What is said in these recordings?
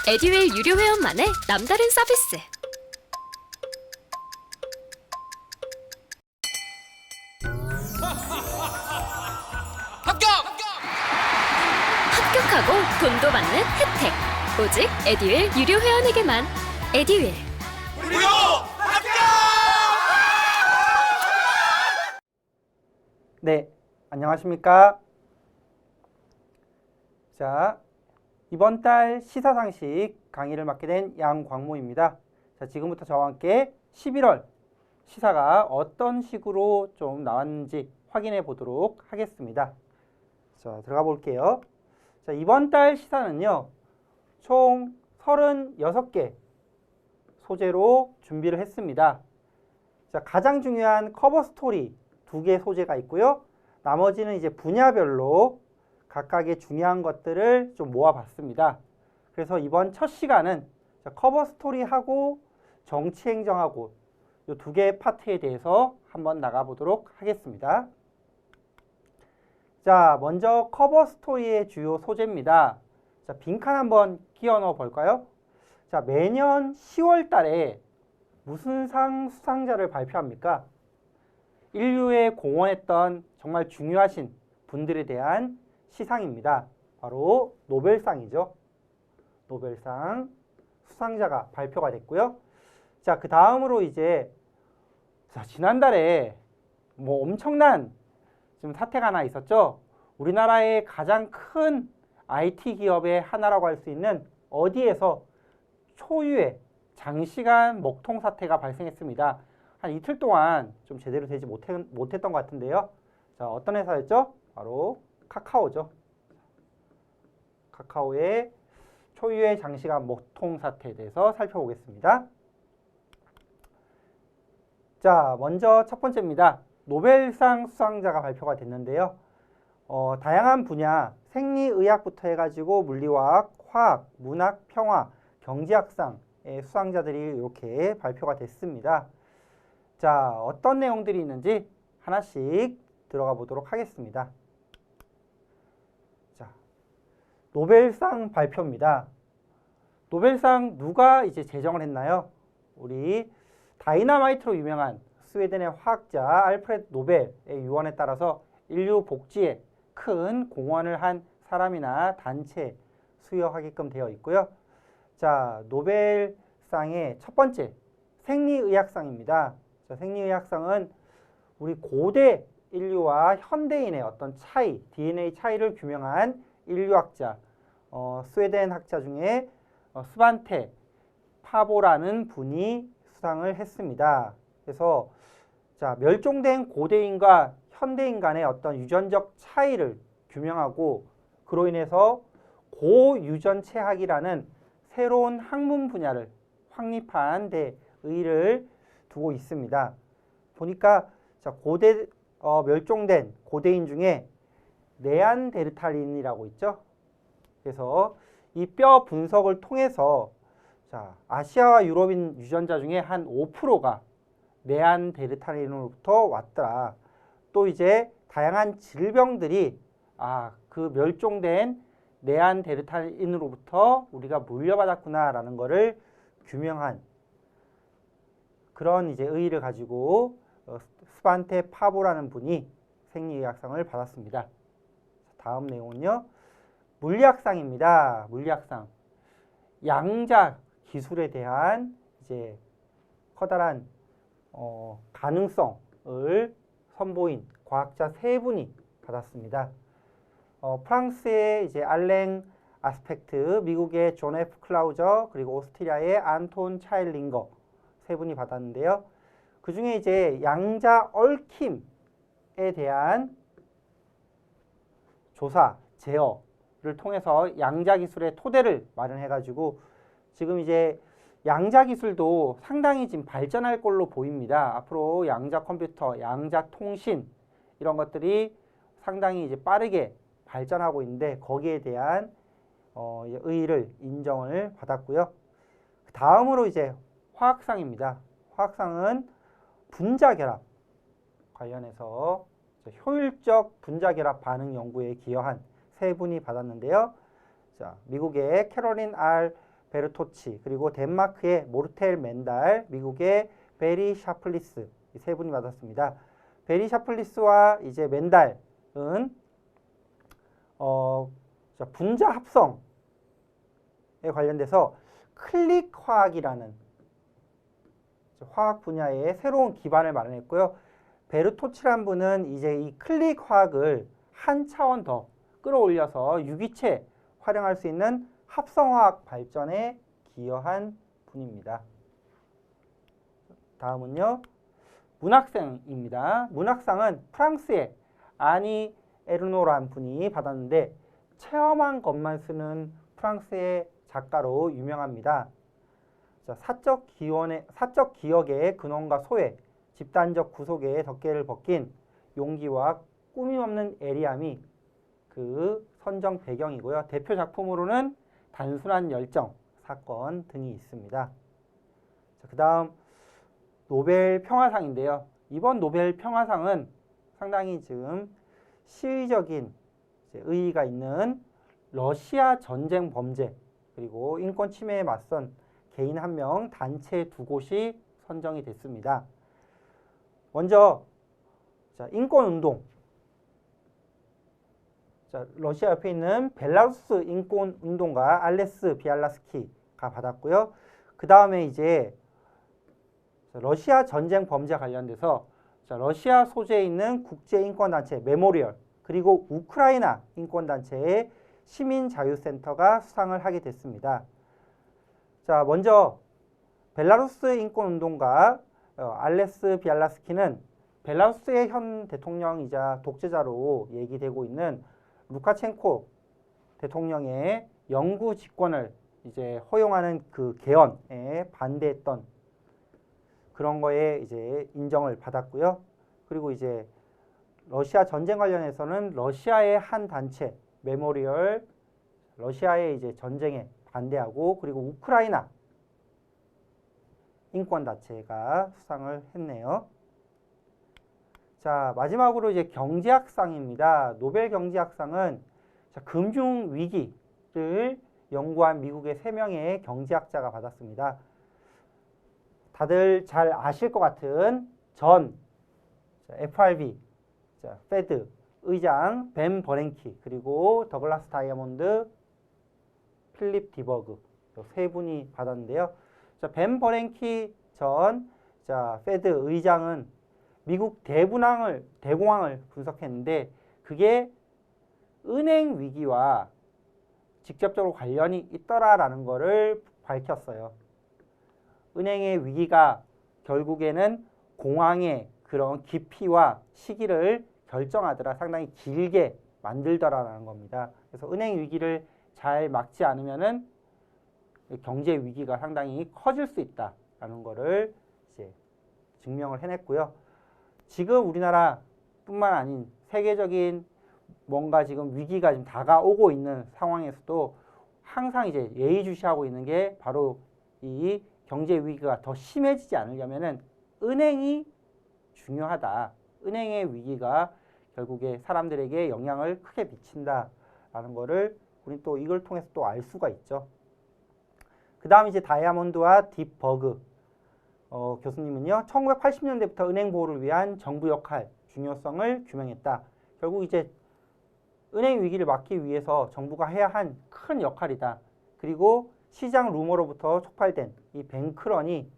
에듀윌 유료 회원만의 남다른 서비스. 합격하고 돈도 받는 혜택. 오직 에듀윌 유료 회원에게만. 에듀윌. 무료 합격! 네, 안녕하십니까? 자, 이번 달 시사상식 강의를 맡게 된 양광모입니다. 자, 지금부터 저와 함께 11월 시사가 어떤 식으로 좀 나왔는지 확인해 보도록 하겠습니다. 자, 들어가 볼게요. 자, 이번 달 시사는요, 총 36개 소재로 준비를 했습니다. 자, 가장 중요한 커버 스토리 2개 소재가 있고요. 나머지는 이제 분야별로 각각의 중요한 것들을 좀 모아봤습니다. 그래서 이번 첫 시간은 커버 스토리하고 정치행정하고 이 2개의 파트에 대해서 한번 나가보도록 하겠습니다. 자, 먼저 커버 스토리의 주요 소재입니다. 자, 빈칸 한번 끼워 넣어 볼까요? 자, 매년 10월 달에 무슨 상 수상자를 발표합니까? 인류에 공헌했던 정말 중요하신 분들에 대한 시상입니다. 바로 노벨상이죠. 노벨상 수상자가 발표가 됐고요. 자, 그 다음으로 이제 지난달에 뭐 엄청난 지금 사태가 하나 있었죠. 우리나라의 가장 큰 IT 기업의 하나라고 할 수 있는 어디에서 초유의 장시간 먹통 사태가 발생했습니다. 한 이틀 동안 좀 제대로 되지 못했던 것 같은데요. 자, 어떤 회사였죠? 바로 카카오죠. 카카오의 초유의 장시간 먹통 사태에 대해서 살펴보겠습니다. 자, 먼저 첫 번째입니다. 노벨상 수상자가 발표가 됐는데요. 다양한 분야, 생리의학부터 해가지고 물리화학, 화학, 문학, 평화, 경제학상의 수상자들이 이렇게 발표가 됐습니다. 자, 어떤 내용들이 있는지 하나씩 들어가 보도록 하겠습니다. 자, 노벨상 발표입니다. 노벨상 누가 이제 제정을 했나요? 우리 다이너마이트로 유명한 스웨덴의 화학자 알프레드 노벨의 유언에 따라서 인류 복지에 큰 공헌을 한 사람이나 단체 수여하게끔 되어 있고요. 자, 노벨상의 첫 번째 생리의학상입니다. 자, 생리의학상은 우리 고대 인류와 현대인의 어떤 차이, DNA 차이를 규명한 인류학자, 스웨덴 학자 중에 스반테 파보라는 분이 수상을 했습니다. 그래서 자, 멸종된 고대인과 현대인 간의 어떤 유전적 차이를 규명하고 그로 인해서 고유전체학이라는 새로운 학문 분야를 확립한 데 의의를 두고 있습니다. 보니까 자, 멸종된 고대인 중에 네안데르탈인이라고 있죠. 그래서 이 뼈 분석을 통해서 자, 아시아와 유럽인 유전자 중에 한 5%가 네안데르탈인으로부터 왔더라. 또 이제 다양한 질병들이 그 멸종된 네안데르탈인으로부터 우리가 물려받았구나라는 것을 규명한 그런 이제 의의를 가지고 스반테 파보라는 분이 생리의학상을 받았습니다. 다음 내용은요. 물리학상입니다. 물리학상. 양자 기술에 대한 이제 커다란 가능성을 선보인 과학자 3분이 받았습니다. 프랑스의 이제 알랭 아스펙트, 미국의 존 F 클라우저, 그리고 오스트리아의 안톤 차일링거 3분이 받았는데요. 그 중에 이제 양자 얽힘에 대한 조사, 제어를 통해서 양자 기술의 토대를 마련해가지고 지금 이제 양자 기술도 상당히 지금 발전할 걸로 보입니다. 앞으로 양자 컴퓨터, 양자 통신 이런 것들이 상당히 이제 빠르게 발전하고 있는데 거기에 대한 의의를 인정을 받았고요. 다음으로 이제 화학상입니다. 화학상은 분자결합 관련해서 효율적 분자결합 반응 연구에 기여한 3분이 받았는데요. 자, 미국의 캐롤린 R. 베르토치, 그리고 덴마크의 모르텔 맨달, 미국의 베리 샤플리스 이 세 분이 받았습니다. 베리 샤플리스와 이제 맨달은 분자 합성에 관련돼서 클릭 화학이라는 화학 분야의 새로운 기반을 마련했고요. 베르토치란 분은 이제 이 클릭 화학을 한 차원 더 끌어올려서 유기체 활용할 수 있는 합성화학 발전에 기여한 분입니다. 다음은요. 문학상입니다. 문학상은 프랑스의 아니 에르노란 분이 받았는데 체험한 것만 쓰는 프랑스의 작가로 유명합니다. 사적 기억의 근원과 소외, 집단적 구속의 덮개를 벗긴 용기와 꾸밈 없는 애리함이 그 선정 배경이고요. 대표 작품으로는 단순한 열정, 사건 등이 있습니다. 그 다음 노벨 평화상인데요. 이번 노벨 평화상은 상당히 지금 시의적인 의의가 있는 러시아 전쟁 범죄 그리고 인권 침해에 맞선 개인 한 명, 단체 두 곳이 선정이 됐습니다. 먼저 인권운동. 러시아 옆에 있는 벨라루스 인권운동가 알레스 비알라스키가 받았고요. 그 다음에 이제 러시아 전쟁 범죄 관련돼서 러시아 소재에 있는 국제인권단체 메모리얼 그리고 우크라이나 인권단체의 시민자유센터가 수상을 하게 됐습니다. 자, 먼저 벨라루스 인권운동가 알레스 비알라스키는 벨라루스의 현 대통령이자 독재자로 얘기되고 있는 루카챈코 대통령의 영구 집권을 이제 허용하는 그 개헌에 반대했던 그런 거에 이제 인정을 받았고요. 그리고 이제 러시아 전쟁 관련해서는 러시아의 한 단체 메모리얼 러시아의 이제 전쟁에 반대하고 그리고 우크라이나 인권단체가 수상을 했네요. 자, 마지막으로 이제 경제학상입니다. 노벨 경제학상은 금융위기를 연구한 미국의 3명의 경제학자가 받았습니다. 다들 잘 아실 것 같은 전 FRB, 페드 의장 벤 버냉키, 그리고 더글라스 다이아몬드, 필립 디버그 이 세 분이 받았는데요. 벤 버냉키 전 페드 의장은 미국 대공황을 분석했는데 그게 은행 위기와 직접적으로 관련이 있더라라는 것을 밝혔어요. 은행의 위기가 결국에는 공황의 그런 깊이와 시기를 결정하더라, 상당히 길게 만들더라라는 겁니다. 그래서 은행 위기를 잘 막지 않으면은 경제 위기가 상당히 커질 수 있다라는 것을 이제 증명을 해냈고요. 지금 우리나라뿐만 아닌 세계적인 뭔가 지금 위기가 지금 다가오고 있는 상황에서도 항상 이제 예의주시하고 있는 게 바로 이 경제 위기가 더 심해지지 않으려면은 은행이 중요하다. 은행의 위기가 결국에 사람들에게 영향을 크게 미친다라는 거를 우리 또 이걸 통해서 또 알 수가 있죠. 그 다음 이제 다이아몬드와 딥버그 교수님은요, 1980년대부터 은행 보호를 위한 정부 역할, 중요성을 규명했다. 결국 이제 은행 위기를 막기 위해서 정부가 해야 한 큰 역할이다. 그리고 시장 루머로부터 촉발된 이 뱅크런이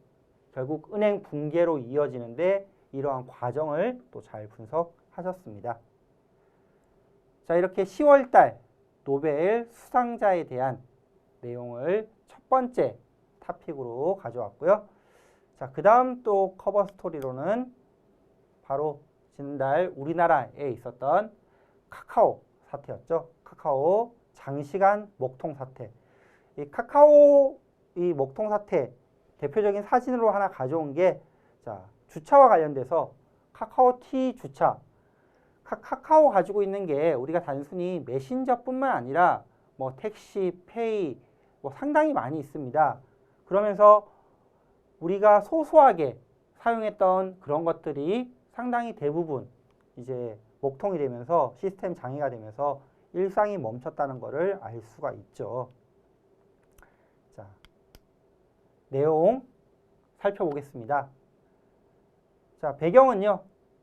결국 은행 붕괴로 이어지는데 이러한 과정을 또 잘 분석하셨습니다. 자, 이렇게 10월달 노벨 수상자에 대한 내용을 첫 번째 토픽으로 가져왔고요. 자, 그 다음 또 커버 스토리로는 바로 지난달 우리나라에 있었던 카카오 사태였죠. 카카오 장시간 먹통 사태. 이 카카오 이 먹통 사태 대표적인 사진으로 하나 가져온 게 주차와 관련돼서 카카오티 주차. 카카오 가지고 있는 게 우리가 단순히 메신저뿐만 아니라 뭐 택시, 페이 뭐 상당히 많이 있습니다. 그러면서 우리가 소소하게 사용했던 그런 것들이 상당히 대부분 이제 먹통이 되면서 시스템 장애가 되면서 일상이 멈췄다는 것을 알 수가 있죠. 자, 내용 살펴보겠습니다. 자, 배경은요.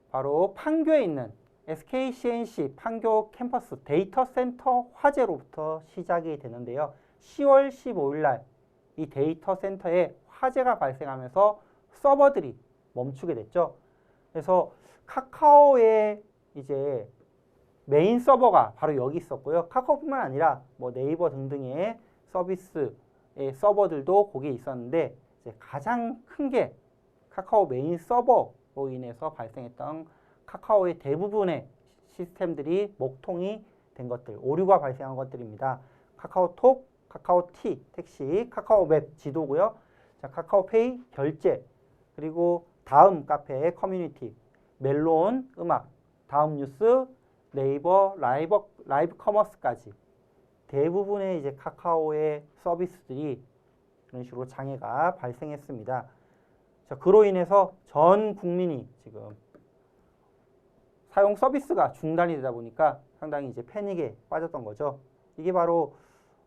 바로 판교에 있는 SKCNC 판교 캠퍼스 데이터 센터 화재로부터 시작이 되는데요. 10월 15일 날 이 데이터 센터에 화재가 발생하면서 서버들이 멈추게 됐죠. 그래서 카카오의 이제 메인 서버가 바로 여기 있었고요. 카카오뿐만 아니라 뭐 네이버 등등의 서비스의 서버들도 거기에 있었는데 이제 가장 큰 게 카카오 메인 서버로 인해서 발생했던 카카오의 대부분의 시스템들이 먹통이 된 것들, 오류가 발생한 것들입니다. 카카오톡, 카카오티, 택시, 카카오맵, 지도고요. 자, 카카오페이, 결제, 그리고 다음 카페, 커뮤니티, 멜론, 음악, 다음 뉴스, 네이버, 라이브 커머스까지 대부분의 이제 카카오의 서비스들이 이런 식으로 장애가 발생했습니다. 자, 그로 인해서 전 국민이 지금 사용 서비스가 중단이 되다 보니까 상당히 이제 패닉에 빠졌던 거죠. 이게 바로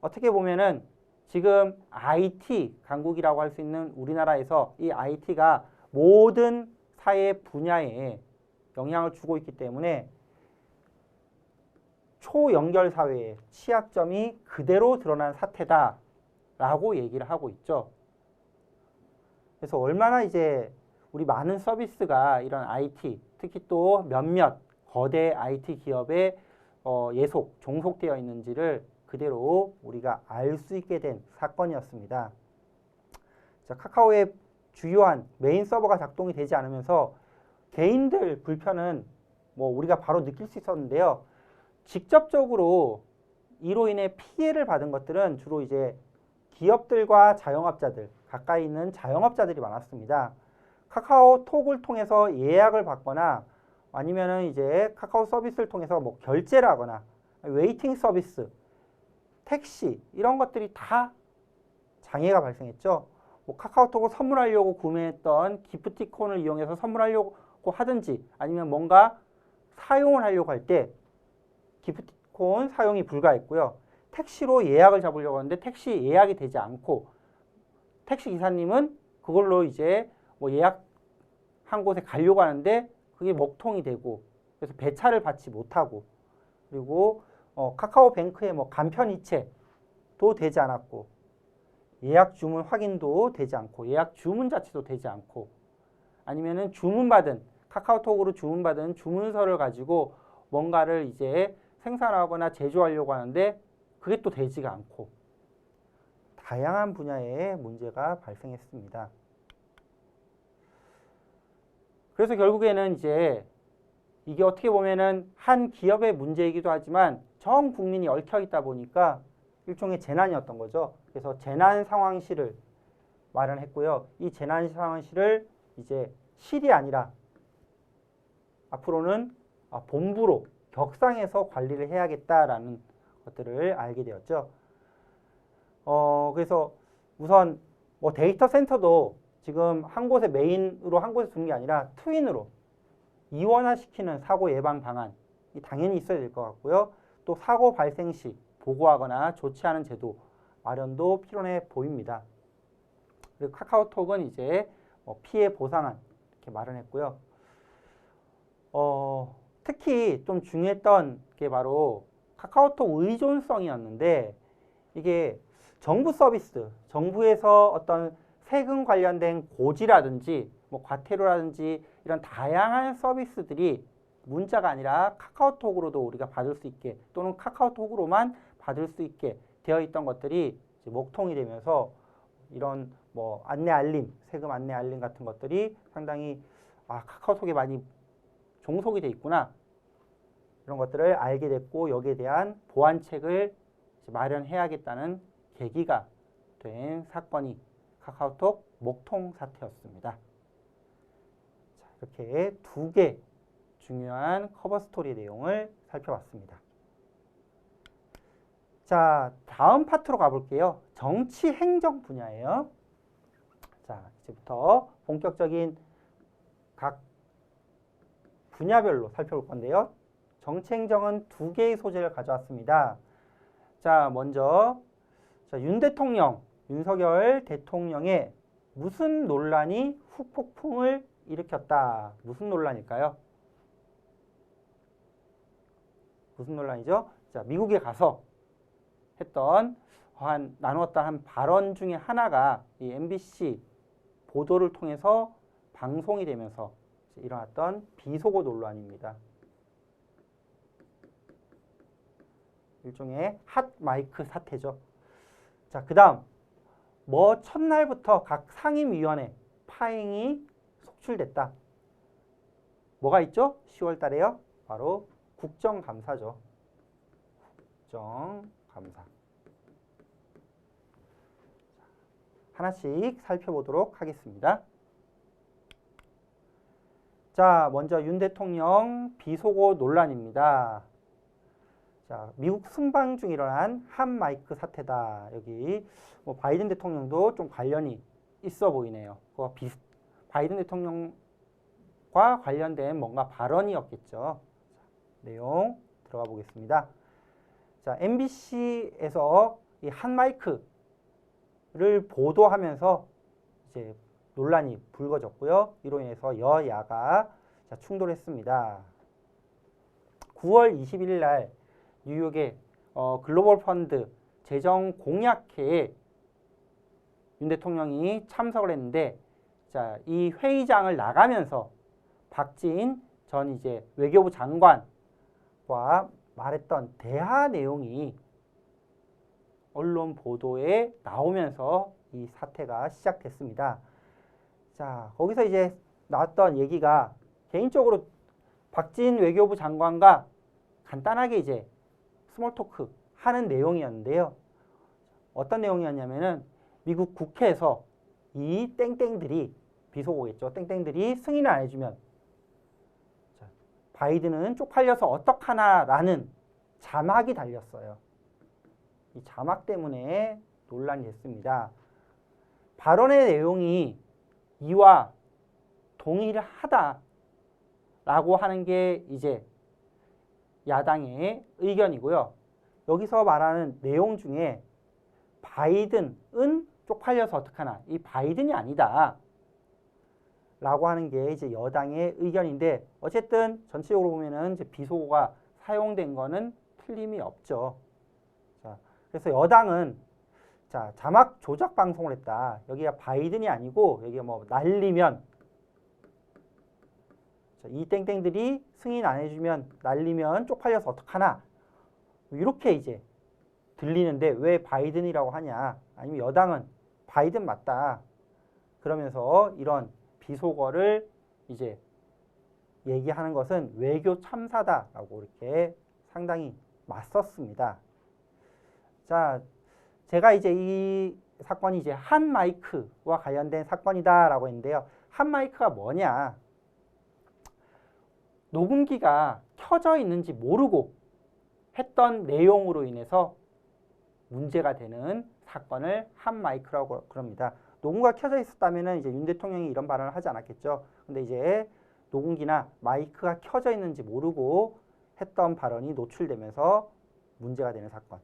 어떻게 보면은 지금 IT 강국이라고 할 수 있는 우리나라에서 이 IT가 모든 사회 분야에 영향을 주고 있기 때문에 초연결 사회의 취약점이 그대로 드러난 사태다라고 얘기를 하고 있죠. 그래서 얼마나 이제 우리 많은 서비스가 이런 IT, 특히 또 몇몇 거대 IT 기업에 종속되어 있는지를 그대로 우리가 알 수 있게 된 사건이었습니다. 자, 카카오의 주요한 메인 서버가 작동이 되지 않으면서 개인들 불편은 뭐 우리가 바로 느낄 수 있었는데요. 직접적으로 이로 인해 피해를 받은 것들은 주로 이제 기업들과 자영업자들, 가까이 있는 자영업자들이 많았습니다. 카카오톡을 통해서 예약을 받거나 아니면은 이제 카카오 서비스를 통해서 뭐 결제를 하거나 웨이팅 서비스, 택시 이런 것들이 다 장애가 발생했죠. 뭐 카카오톡을 선물하려고 구매했던 기프티콘을 이용해서 선물하려고 하든지 아니면 뭔가 사용을 하려고 할 때 기프티콘 사용이 불가했고요. 택시로 예약을 잡으려고 하는데 택시 예약이 되지 않고 택시 기사님은 그걸로 이제 뭐 예약한 곳에 가려고 하는데 그게 먹통이 되고 그래서 배차를 받지 못하고 그리고 카카오뱅크의 뭐 간편 이체도 되지 않았고 예약 주문 확인도 되지 않고 예약 주문 자체도 되지 않고 아니면은 카카오톡으로 주문받은 주문서를 가지고 뭔가를 이제 생산하거나 제조하려고 하는데 그게 또 되지가 않고 다양한 분야에 문제가 발생했습니다. 그래서 결국에는 이제 이게 어떻게 보면은 한 기업의 문제이기도 하지만 전 국민이 얽혀 있다 보니까 일종의 재난이었던 거죠. 그래서 재난 상황실을 마련했고요. 이 재난 상황실을 이제 실이 아니라 앞으로는 본부로 격상해서 관리를 해야겠다라는 것들을 알게 되었죠. 그래서 우선 뭐 데이터 센터도 지금 한 곳에 메인으로 한 곳에 두는 게 아니라 트윈으로 이원화시키는 사고 예방 방안이 당연히 있어야 될 것 같고요. 또 사고 발생 시 보고하거나 조치하는 제도 마련도 필요해 보입니다. 그리고 카카오톡은 이제 피해 보상안 이렇게 마련했고요. 특히 좀 중요했던 게 바로 카카오톡 의존성이었는데 이게 정부 서비스, 정부에서 어떤 세금 관련된 고지라든지 뭐 과태료라든지 이런 다양한 서비스들이 문자가 아니라 카카오톡으로도 우리가 받을 수 있게 또는 카카오톡으로만 받을 수 있게 되어 있던 것들이 이제 먹통이 되면서 이런 뭐 안내 알림, 세금 안내 알림 같은 것들이 상당히 카카오톡에 많이 종속이 돼 있구나 이런 것들을 알게 됐고 여기에 대한 보완책을 마련해야겠다는 계기가 된 사건이 카카오톡 먹통 사태였습니다. 자, 이렇게 두 개 중요한 커버 스토리 내용을 살펴봤습니다. 자, 다음 파트로 가볼게요. 정치 행정 분야예요. 자, 이제부터 본격적인 각 분야별로 살펴볼 건데요. 정치 행정은 두 개의 소재를 가져왔습니다. 자, 먼저 윤석열 대통령의 무슨 논란이 후폭풍을 일으켰다. 무슨 논란일까요? 무슨 논란이죠? 자, 미국에 가서 했던 나누었던 한 발언 중에 하나가 이 MBC 보도를 통해서 방송이 되면서 일어났던 비속어 논란입니다. 일종의 핫 마이크 사태죠. 자, 그 다음 첫날부터 각 상임위원회 파행이 속출됐다. 뭐가 있죠? 10월 달에요. 바로 국정감사죠. 국정감사. 하나씩 살펴보도록 하겠습니다. 자, 먼저 윤 대통령 비속어 논란입니다. 자, 미국 순방 중 일어난 한 마이크 사태다. 여기 바이든 대통령도 좀 관련이 있어 보이네요. 바이든 대통령과 관련된 뭔가 발언이었겠죠. 내용 들어가 보겠습니다. 자, MBC에서 이 한 마이크를 보도하면서 이제 논란이 불거졌고요. 이로 인해서 여야가 충돌했습니다. 9월 21일 날 뉴욕의 글로벌 펀드 재정 공약회에 윤 대통령이 참석을 했는데, 자, 이 회의장을 나가면서 박지인 전 이제 외교부 장관과 말했던 대화 내용이 언론 보도에 나오면서 이 사태가 시작됐습니다. 자, 거기서 이제 나왔던 얘기가 개인적으로 박지인 외교부 장관과 간단하게 이제 스몰 토크 하는 내용이었는데요. 어떤 내용이었냐면은 미국 국회에서 이 땡땡들이 비속어겠죠. 땡땡들이 승인을 안 해주면 바이든은 쪽팔려서 어떡하나라는 자막이 달렸어요. 이 자막 때문에 논란이 됐습니다. 발언의 내용이 이와 동의를 하다라고 하는 게 이제 야당의 의견이고요. 여기서 말하는 내용 중에 바이든은 쪽팔려서 어떡하나, 이 바이든이 아니다 라고 하는 게 이제 여당의 의견인데, 어쨌든 전체적으로 보면은 이제 비속어가 사용된 거는 틀림이 없죠. 자, 그래서 여당은 자, 자막 조작 방송을 했다. 여기가 바이든이 아니고 여기가 뭐 날리면, 자, 이 땡땡들이 승인 안 해주면 날리면 쪽팔려서 어떡하나, 이렇게 이제 들리는데 왜 바이든이라고 하냐, 아니면 여당은 바이든 맞다 그러면서 이런 비속어를 이제 얘기하는 것은 외교 참사다라고 이렇게 상당히 맞섰습니다. 자, 제가 이제 이 사건이 이제 한 마이크와 관련된 사건이다라고 했는데요. 한 마이크가 뭐냐? 녹음기가 켜져 있는지 모르고 했던 내용으로 인해서 문제가 되는 사건을 한 마이크라고 그럽니다. 녹음기가 켜져 있었다면 이제 윤 대통령이 이런 발언을 하지 않았겠죠. 근데 이제 녹음기나 마이크가 켜져 있는지 모르고 했던 발언이 노출되면서 문제가 되는 사건.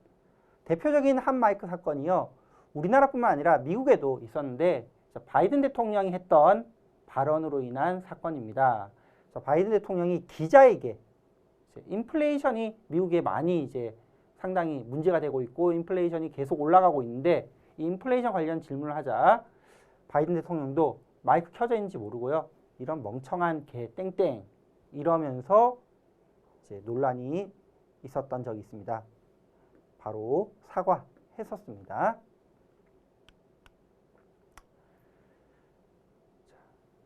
대표적인 한 마이크 사건이요. 우리나라뿐만 아니라 미국에도 있었는데 바이든 대통령이 했던 발언으로 인한 사건입니다. 바이든 대통령이 기자에게 인플레이션이 미국에 많이 이제 상당히 문제가 되고 있고 인플레이션이 계속 올라가고 있는데, 이 인플레이션 관련 질문을 하자 바이든 대통령도 마이크 켜져 있는지 모르고요. 이런 멍청한 개 땡땡 이러면서 이제 논란이 있었던 적이 있습니다. 바로 사과했었습니다.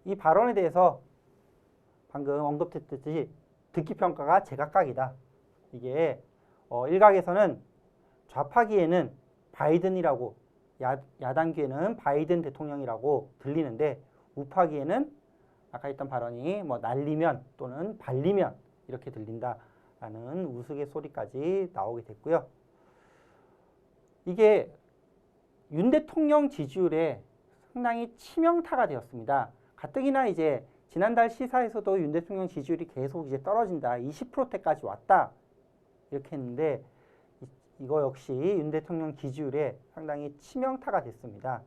이 발언에 대해서 방금 언급했듯이 듣기 평가가 제각각이다. 이게 일각에서는 좌파기에는 바이든이라고, 야당기에는 바이든 대통령이라고 들리는데, 우파기에는 아까 했던 발언이 뭐 날리면 또는 발리면 이렇게 들린다라는 우스갯소리까지 나오게 됐고요. 이게 윤 대통령 지지율에 상당히 치명타가 되었습니다. 가뜩이나 이제 지난달 시사에서도 윤 대통령 지지율이 계속 이제 떨어진다, 20%대까지 왔다 이렇게 했는데, 이거 역시 윤 대통령 지지율에 상당히 치명타가 됐습니다.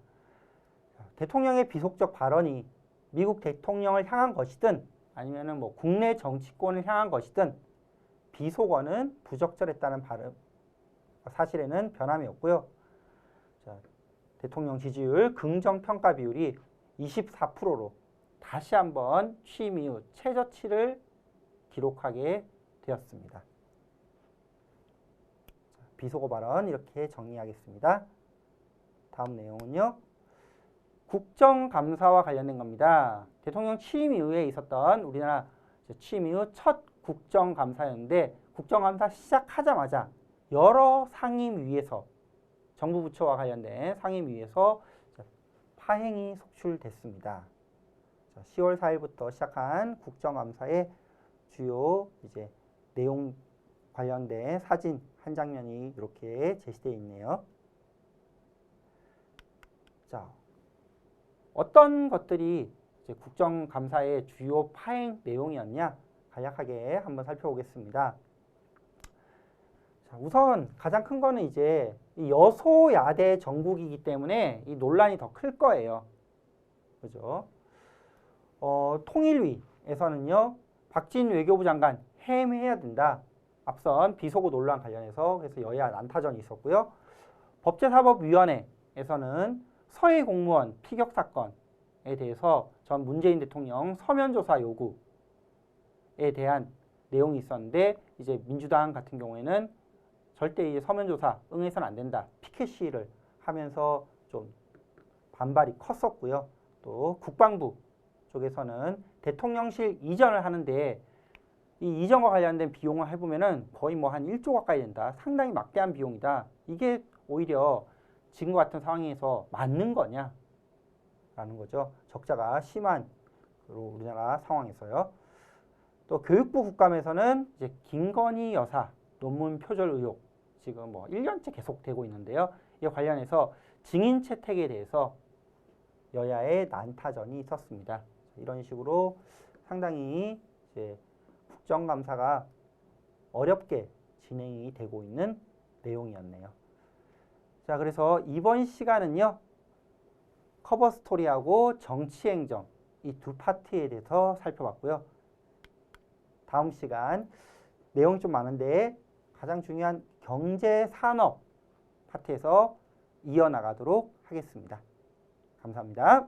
대통령의 비속적 발언이 미국 대통령을 향한 것이든 아니면은 뭐 국내 정치권을 향한 것이든 비속어는 부적절했다는 발음 사실에는 변함이 없고요. 자, 대통령 지지율 긍정 평가 비율이 24%로 다시 한번 취임 이후 최저치를 기록하게 되었습니다. 비속어 발언 이렇게 정리하겠습니다. 다음 내용은요. 국정감사와 관련된 겁니다. 대통령 취임 이후에 있었던 우리나라 취임 이후 첫 국정감사였는데 국정감사 시작하자마자 여러 상임위에서 정부 부처와 관련된 상임위에서 파행이 속출됐습니다. 10월 4일부터 시작한 국정감사의 주요 이제 내용 관련된 사진 한 장면이 이렇게 제시되어 있네요. 자, 어떤 것들이 이제 국정감사의 주요 파행 내용이었냐 간략하게 한번 살펴보겠습니다. 자, 우선 가장 큰 거는 이제 이 여소야대 정국이기 때문에 이 논란이 더 클 거예요. 그죠? 통일위에서는요, 박진 외교부 장관 해임해야 된다. 앞선 비속어 논란 관련해서 그래서 여야 난타전이 있었고요. 법제사법위원회에서는 서해 공무원 피격 사건에 대해서 전 문재인 대통령 서면 조사 요구에 대한 내용이 있었는데 이제 민주당 같은 경우에는 절대 이제 서면 조사 응해서는 안 된다. 피켓 시위를 하면서 좀 반발이 컸었고요. 또 국방부 쪽에서는 대통령실 이전을 하는데 이 이전과 관련된 비용을 해보면은 거의 뭐 한 1조 가까이 된다. 상당히 막대한 비용이다. 이게 오히려 지금과 같은 상황에서 맞는 거냐? 라는 거죠. 적자가 심한 우리나라 상황에서요. 또 교육부 국감에서는 이제 김건희 여사 논문 표절 의혹 지금 뭐 1년째 계속되고 있는데요. 이에 관련해서 증인 채택에 대해서 여야의 난타전이 있었습니다. 이런 식으로 상당히 이제 국정감사가 어렵게 진행이 되고 있는 내용이었네요. 자, 그래서 이번 시간은요. 커버 스토리하고 정치행정 이 두 파트에 대해서 살펴봤고요. 다음 시간 내용이 좀 많은데 가장 중요한 경제 산업 파트에서 이어나가도록 하겠습니다. 감사합니다.